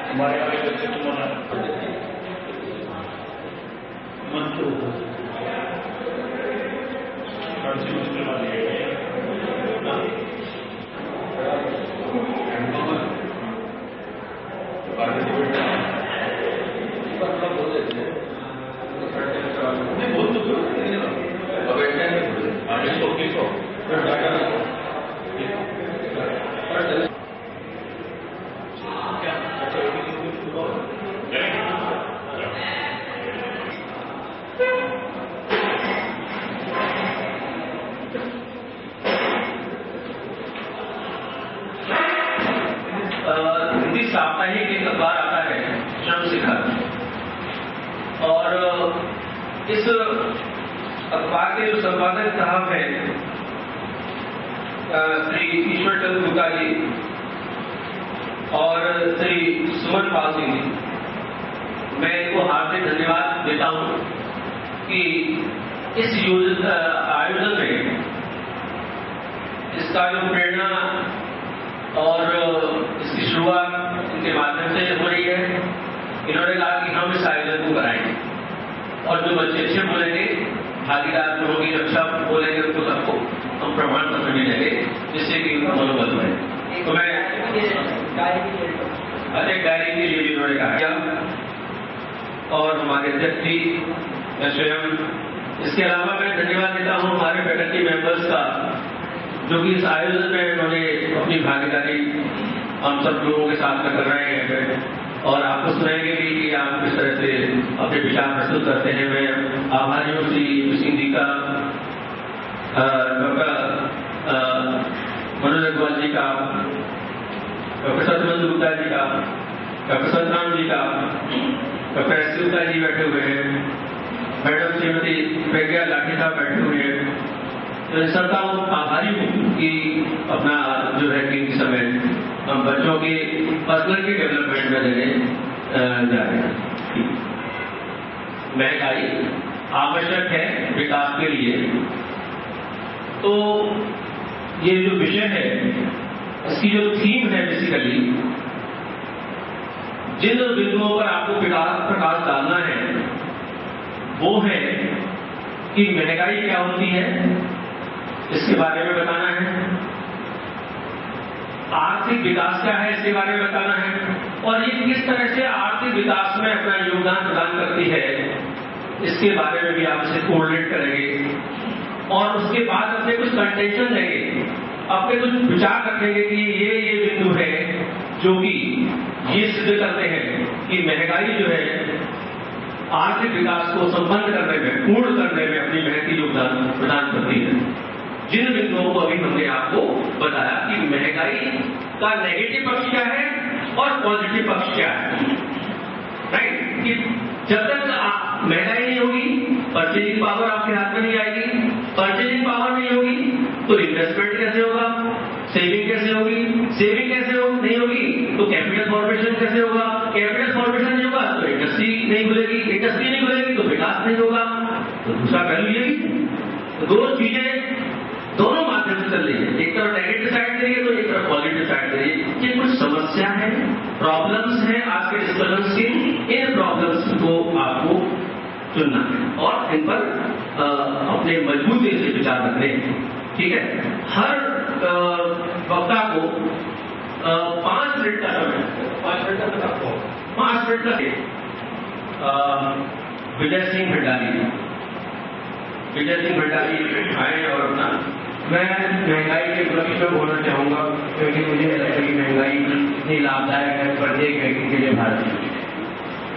हमारे आगे बच्चे तुम्हारा मन तो मुश्किल वाली है। साप्ताहिक एक अखबार आता है श्रम शिखर, और इस अखबार के जो संपादक साहब हैं श्री ईश्वर चंद्र गुप्ता जी और श्री सुमन पाल सिंह जी, मैं इनको हार्दिक धन्यवाद देता हूं कि इस आयोजन में इसका जो प्रेरणा और इसकी शुरुआत इनके माध्यम से हो रही है। इन्होंने कहा कि हम इस आयोजन को कराएंगे और जो बच्चे अच्छे बोलेंगे, भागीदार जो होंगे, अच्छा बोलेंगे, उनको सबको हम प्रमाण पत्र मिलेंगे, जिससे कि उनका मनोबल बढ़े। तो मैं एक डायरी के लिए भी इन्होंने कहा, और हमारे अध्यक्ष जी, मैं स्वयं, इसके अलावा मैं धन्यवाद देता हूँ हमारे फैकल्टी मेंबर्स का, जो कि इस आयोजन में उन्होंने अपनी भागीदारी हम सब लोगों के साथ में कर रहे हैं, और आपको सुनाएंगे भी कि आप किस तरह से अपने विचार प्रस्तुत करते हैं। मैं आभारी हूँ श्री सिंह जी का, डॉक्टर मनोज अग्रवाल जी का, डॉक्टर सत्यमंद गुप्ता जी का, डॉक्टर सतराम जी का, डॉक्टर एस गुप्ता जी बैठे हुए हैं, मैडम श्रीमती प्रज्ञा लाठी साहब बैठे हुए हैं। तो इन सबका आभारी हूँ कि अपना जो है कि समय हम बच्चों के पर्सनैलिटी डेवलपमेंट में देने जा रहे हैं। महंगाई आवश्यक है विकास के लिए, तो ये जो विषय है, इसकी जो थीम है, बेसिकली जिन बिंदुओं पर आपको प्रकाश डालना है वो है कि महंगाई क्या होती है, इसके बारे में बताना है, आर्थिक विकास क्या है इसके बारे में बताना है, और ये किस तरह से आर्थिक विकास में अपना योगदान प्रदान करती है इसके बारे में भी आप इसे कोऑर्डिनेट करेंगे, और उसके बाद अपने कुछ कंटेंशन लेंगे, अपने कुछ विचार रखेंगे कि ये बिंदु है जो कि ये सिद्ध करते हैं कि महंगाई जो है आर्थिक विकास को संपन्न करने में, पूर्ण करने में अपनी महंगी योगदान प्रदान करती है। जिन बिंदुओं को अभी हमने आपको बताया कि महंगाई का नेगेटिव पक्ष क्या है और पॉजिटिव पक्ष क्या है, राइट? कि जब तक महंगाई नहीं होगी, परचेजिंग पावर आपके हाथ में नहीं आएगी, परचेजिंग पावर नहीं होगी तो इन्वेस्टमेंट कैसे होगा, सेविंग कैसे होगी, सेविंग कैसे नहीं होगी तो कैपिटल फॉर्मेशन कैसे होगा, कैपिटल फॉर्मेशन नहीं होगा तो इंडस्ट्री नहीं खुलेगी, इंडस्ट्री नहीं खुलेगी तो विकास नहीं होगा। तो दूसरा पहलू ये भी, तो दो चीजें दोनों माध्यम से चल रही है, एक तरफ नेगेटिव साइड से तो एक तरफ पॉजिटिव साइड से। ये कुछ समस्या है, प्रॉब्लम्स हैं आज के डिस्कशंस की, इन प्रॉब्लम्स को आपको चुनना है और इन पर अपने मजबूती से विचार रखने हैं, ठीक है? हर वक्ता को 5 मिनट का समय, 5 मिनट का बताओ, 5 मिनट का विजय सिंह भंडारी आए और अपना, मैं महंगाई के उपलक्ष्य में बोलना चाहूंगा क्योंकि मुझे लगता है कि महंगाई इतनी लाभदायक है प्रत्येक व्यक्ति के लिए भारत में।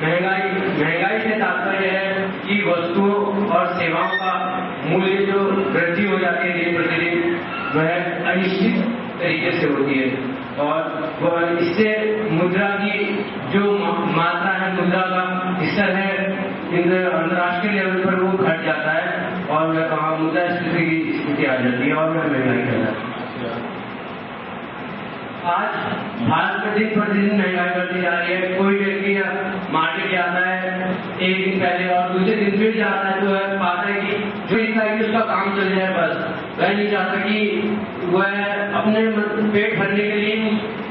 महंगाई से तात्पर्य है कि वस्तुओं और सेवाओं का मूल्य जो वृद्धि हो जाती है दिन प्रतिदिन, वह अनिश्चित तरीके से होती है और इससे मुद्रा की जो मात्रा है, मुद्रा का स्तर है अंतर्राष्ट्रीय लेवल पर वो घट जाता है और मुद्रा स्थिति की स्थिति आ जाती है और वह महंगाई कहलाती है। आज भारत में दिन प्रतिदिन महंगाई बढ़ती जा रही है। कोई व्यक्ति मार्केट जाता है एक दिन पहले और दूसरे दिन फिर जाता है तो वह पाता है कि जो इच्छा है कि उसका काम चल जाए, बस वह नहीं चाहता कि वह अपने पेट भरने के लिए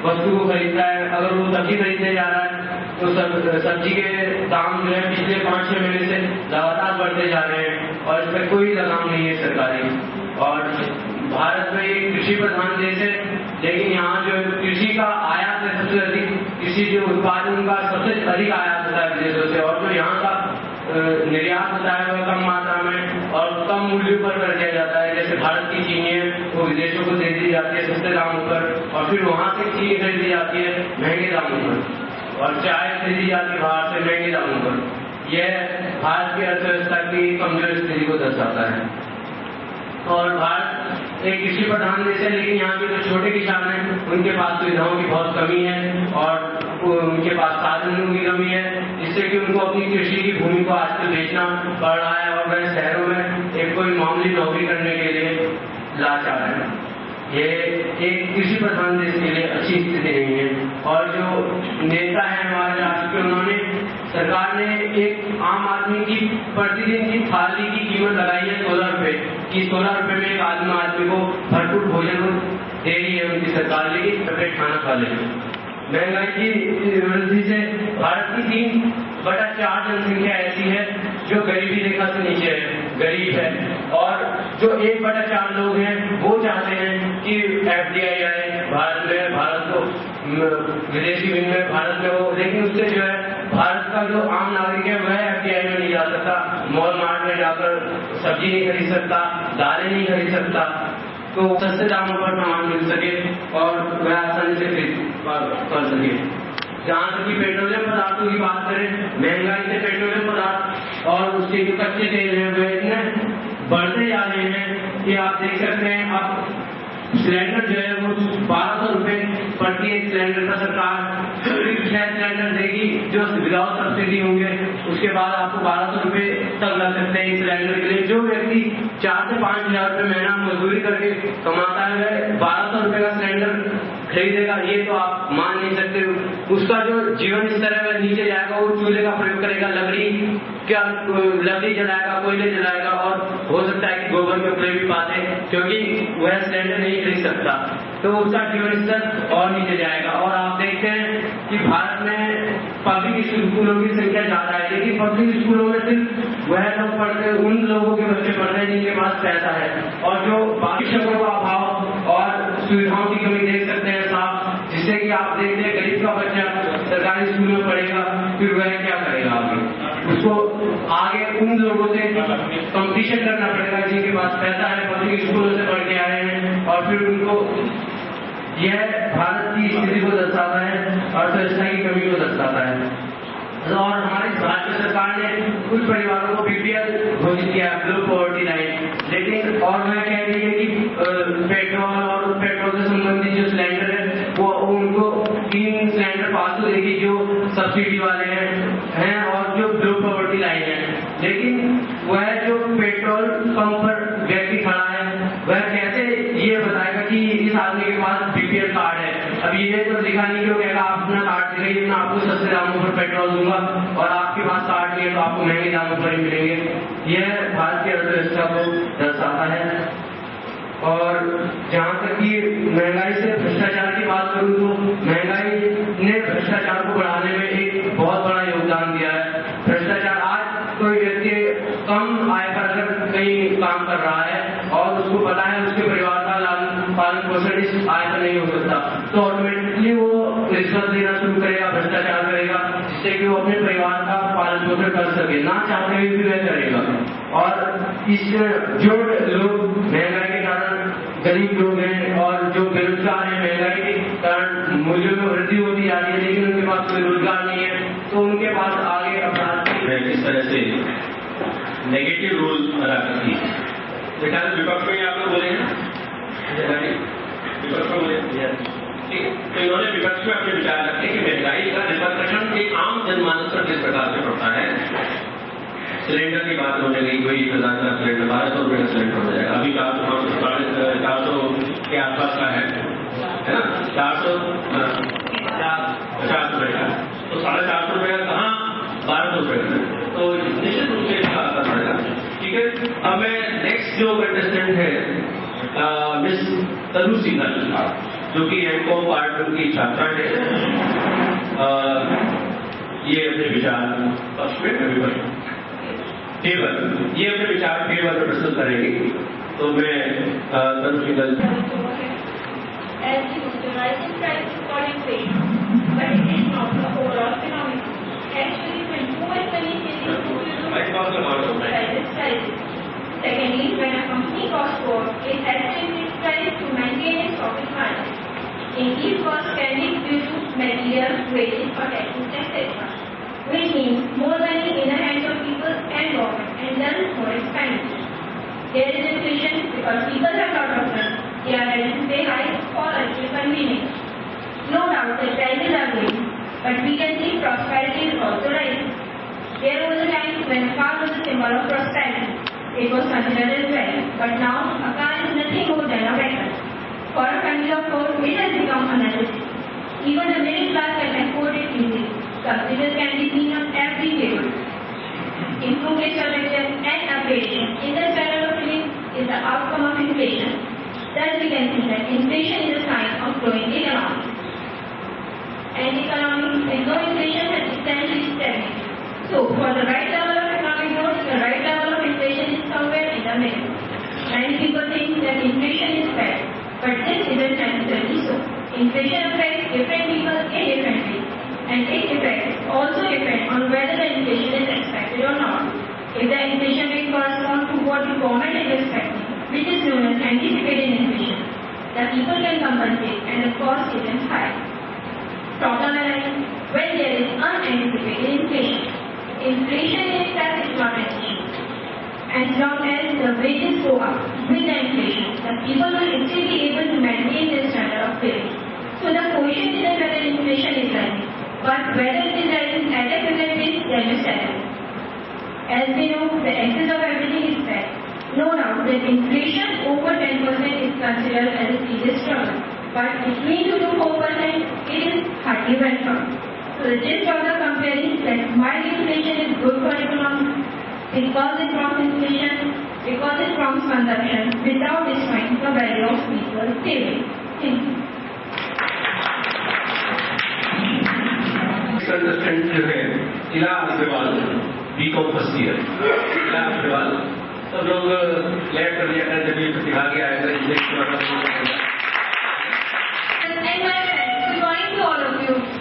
वस्तु को खरीदता है। अगर वो सब्जी खरीदने जा रहा है तो सब्जी के दाम जो है पिछले 5-6 महीने से लगातार बढ़ते जा रहे हैं और इस पर कोई लगाम नहीं है सरकारी। और भारत में एक कृषि प्रधान देश है, लेकिन यहाँ जो कृषि का आयात है सबसे अधिक, कृषि जो उत्पादन का सबसे अधिक आयात होता है विदेशों से, और जो यहाँ का निर्यात होता है वह कम मात्रा में और कम मूल्य पर कर दिया जाता है। जैसे भारत की चीनी है वो विदेशों को दे दी जाती है सस्ते दामों पर, और फिर वहाँ से चीनी खरीदी जाती है महंगे दामों पर, और चाय खरीदी जाती है बाहर से महंगे दामों पर। यह भारत की अर्थव्यवस्था की कमजोर स्थिति को दर्शाता है। और भारत एक कृषि प्रधान देश है, लेकिन यहाँ के जो छोटे किसान हैं उनके पास सुविधाओं की बहुत कमी है और उनके पास साधनों की कमी है, जिससे कि उनको अपनी कृषि की भूमि को आजकल बेचना पड़ रहा है और वह शहरों में एक कोई मामूली नौकरी करने के लिए लाचार है। ये एक कृषि प्रधान देश के लिए अच्छी स्थिति नहीं है। और जो नेता है हमारे राष्ट्र के, उन्होंने सरकार ने एक आम आदमी की प्रतिदिन की थाली की कीमत लगाई है 16 रुपए कि 16 रुपए में एक आदमी को भरपूर भोजन दे रही है उनकी सरकार, लेकिन पेट खाना खा ले। महंगाई की वृद्धि से भारत की 3/4 जनसंख्या ऐसी है जो गरीबी रेखा से नीचे है, गरीब है, और जो 1/4 लोग हैं वो चाहते हैं कि FDI आए भारत में, भारत को विदेशी विनिमय भारत में हो, लेकिन उससे जो है भारत का जो आम नागरिक है वह FDI में नहीं जा सकता, मॉल मार्ट में जाकर सब्जी नहीं खरीद सकता, दालें नहीं खरीद सकता, तो सस्ते दामों पर सामान मिल सके और वह आसानी से कर सके। जहाँ तक कि पेट्रोलियम पदार्थों की बात करें, महंगाई से पेट्रोलियम पदार्थ और उसके जो कच्चे तेल हैं वे इतने बढ़ते जा रहे हैं कि आप देख सकते हैं अब सिलेंडर जो है वो 1200 रुपए प्रति एक सिलेंडर का सरकार 6 सिलेंडर देगी जो विदाउट सब्सिडी होंगे, उसके बाद आपको 1200 रुपए तक लग सकते हैं सिलेंडर के लिए। जो व्यक्ति 4 से 5 हजार रुपए महीना मजदूरी करके कमाता है 1200 रुपए का सिलेंडर खरीदेगा, ये तो आप मान नहीं सकते। उसका जो जीवन स्तर है वह नीचे जाएगा, वो चूल्हे का प्रयोग करेगा, लकड़ी जलाएगा, कोयले जलाएगा, और हो सकता है कि गोबर के उपले भी पाते, क्योंकि वह सिलेंडर नहीं खरीद सकता, तो उसका जीवन स्तर और नीचे जाएगा। और आप देखते हैं कि भारत में पब्लिक स्कूलों की संख्या ज्यादा है, लेकिन पब्लिक स्कूलों में सिर्फ वह लोग पढ़ते हैं, उन लोगों के बच्चे पढ़ते हैं जिनके पास पैसा है, और जो बाकी शिक्षकों का अभाव और सुविधाओं की कमी देख सकते हैं साफ, जिससे कि आप देखते हैं गरीब का बच्चा सरकारी स्कूल में पढ़ेगा, फिर वह क्या करेगा आगे, उसको आगे उन लोगों से कंपटीशन करना पड़ेगा जिनके पास पैसा है, पब्लिक स्कूलों से पढ़ के आए हैं, और फिर उनको यह भारत की स्थिति को दर्शाता है, अर्थव्यवस्था की कमी को दर्शाता है। और हमारी भारत सरकार ने कुछ परिवारों को BPL घोषित किया, बिलो पॉवर्टी लाइन, लेकिन और वह कह रही है कि पेट्रोल और पेट्रोल से संबंधित जो सिलेंडर है वो उनको 3 सिलेंडर पास देगी जो सब्सिडी वाले हैं और जो बिलो पॉवर्टी लाइन है, लेकिन वह जो पेट्रोल पंप पर व्यक्ति खड़ा है वह कैसे ये बताएगा कि इस आदमी के पास BPL कार्ड है। अब ये तो लिखा नहीं कि वो कहेगा आप अपना कार्ड दिखाइए, मैं आपको सस्ते दामों पर पेट्रोल दूंगा, और आपके पास कार्ड नहीं है तो आपको महंगे दामों पर ही मिलेंगे। यह भारत की अर्थव्यवस्था को दर्शाता है। और जहाँ तक कि महंगाई से भ्रष्टाचार की बात करूँ तो महंगाई ने भ्रष्टाचार को बढ़ाने में एक बहुत बड़ा योगदान दिया है। भ्रष्टाचार, आज कोई व्यक्ति कम आय पर अगर कहीं काम कर रहा है और उसको पता है उसके परिवार का पालन पोषण इस आय पर नहीं हो सकता, तो ऑटोमेटिकली वो रिश्वत देना शुरू करेगा, भ्रष्टाचार करेगा, जिससे कि वो अपने परिवार का पालन पोषण कर सके, ना चाहते हुए भी वह करेगा। और इस जो लोग महंगाई के कारण गरीब लोग हैं और जो बेरोजगार हैं, महंगाई के कारण मूल्यों में वृद्धि होती जा रही है, लेकिन उनके पास कोई रोजगार नहीं है, तो उनके पास आगे अपराध किस तरह से नेगेटिव रोल अदा करती है। बेटा विपक्ष में आप लोग बोलेंगे ना, विपक्ष में बोले ठीक है, तो इन्होंने विपक्ष में अपने विचार रखे कि महंगाई का रिपरकशन एक आम जनमानस पर किस प्रकार से पड़ता है। सिलेंडर की बात होने लगी, कोई 1000 का सिलेंडर 1200 रुपए का सिलेंडर हो जाएगा, अभी 400 के आसपास का है ना, 450 रुपए का, तो 450 रुपए का कहाँ 1200 रुपए का, तो निश्चित रूप से इसका असर पड़ेगा। ठीक है, अब मैं नेक्स्ट जो कंटेस्टेंट है मिस तनु सिंघल, जो कि एमकॉम पार्ट की छात्रा है, ये अपने विचार पक्ष में फेवर, ये अपने विचार फेवर में प्रस्तुत करेंगे। तो मैं Tanushree as the rising price is falling rate, but it is not the overall phenomenon. Actually, when too much money is used to prices. Secondly, when a company costs more, it has to increase price to maintain its profit margin. Increased costs can be due to material, wages, or taxes, etc., which means more money in the hands of people and government, and thus more expenditure. There is inflation because people have lot of money. They are ready to pay high for achieve convenience. No doubt that prices are going, but we can see prosperity is also rising. There was a time when a car was a symbol of prosperity. It was considered as well, but now a car is nothing more than a vehicle. For a family of four, it has become a necessity. Even the middle class can afford it easily. Subsidies can be seen on every table. Improved infrastructure and upgradation in the standard of living is the outcome of inflation. Thus, we can see that inflation is a sign of growing economy. And economy with no inflation has essentially stagnated. So, for the right level of economic growth, the right level of inflation is somewhere in the middle. Many people think that inflation is bad, but this isn't necessarily so. Inflation affects different people in different ways, and its effects also depend on whether the inflation is expected or not. If the inflation rate corresponds to what the government is expecting, which is known as anticipated inflation, the people can compensate and the cost isn't high. Problem arises when there is unanticipated inflation. Inflation in itself is not an issue. As long as the wages go up with the inflation, the people will still be able to maintain their standard of living. So the question isn't whether inflation is rising, but whether it is rising at a quicker pace than the salary. As we know, the excess of everything is bad. No doubt that inflation over 10% is considered as a serious struggle, but between 2 to 4%, it is hardly welcome. So the gist of the comparison is that mild inflation is good for economy because it prompts inflation, because it prompts consumption without destroying the value of people's savings. Thank you. Contestant जो है इला Agarwal, BCom first year, इला अग्रवाल, सब लोग lab कर लिया था जब ये प्रतिभा के आया था। And my friends, good morning to all of you.